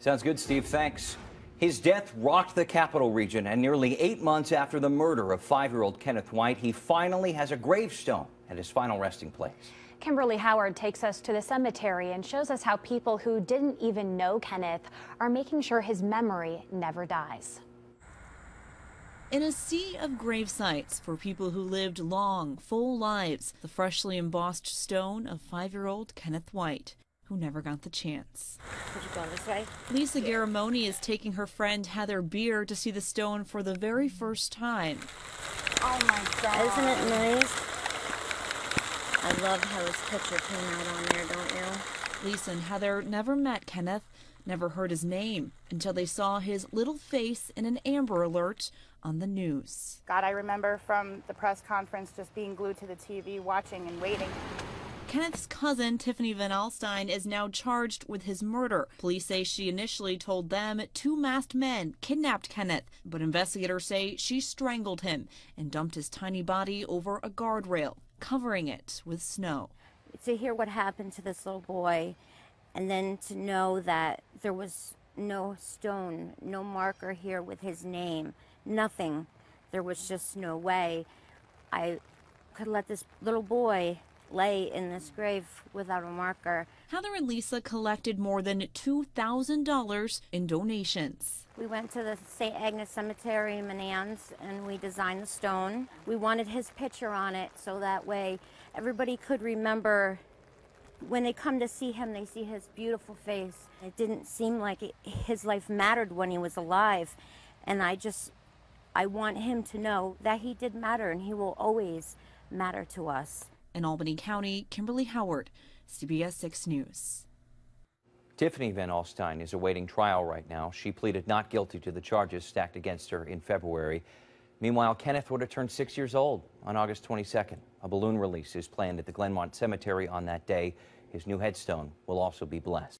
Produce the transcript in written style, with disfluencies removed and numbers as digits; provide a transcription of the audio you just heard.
Sounds good, Steve. Thanks. His death rocked the capital region, and nearly 8 months after the murder of 5-year-old Kenneth White, he finally has a gravestone at his final resting place. Kimberly Howard takes us to the cemetery and shows us how people who didn't even know Kenneth are making sure his memory never dies. In a sea of grave sites for people who lived long, full lives, the freshly embossed stone of 5-year-old Kenneth White, who never got the chance. Could you go this way? Lisa Garamoni is taking her friend Heather Beer to see the stone for the very first time. Oh my God. Isn't it nice? I love how his picture came out on there, don't you? Lisa and Heather never met Kenneth, never heard his name, until they saw his little face in an Amber Alert on the news. God, I remember from the press conference just being glued to the TV, watching and waiting. Kenneth's cousin, Tiffany Van Alstyne, is now charged with his murder. Police say she initially told them 2 masked men kidnapped Kenneth, but investigators say she strangled him and dumped his tiny body over a guardrail, covering it with snow. To hear what happened to this little boy, and then to know that there was no stone, no marker here with his name, nothing. There was just no way I could let this little boy lay in this grave without a marker. Heather and Lisa collected more than $2,000 in donations. We went to the St. Agnes Cemetery in Menands and we designed the stone. We wanted his picture on it so that way everybody could remember when they come to see him, they see his beautiful face. It didn't seem like his life mattered when he was alive. And I want him to know that he did matter and he will always matter to us. In Albany County, Kimberly Howard, CBS 6 News. Tiffany Van Alstyne is awaiting trial right now. She pleaded not guilty to the charges stacked against her in February. Meanwhile, Kenneth would have turned 6 years old on August 22nd. A balloon release is planned at the Glenmont Cemetery on that day. His new headstone will also be blessed.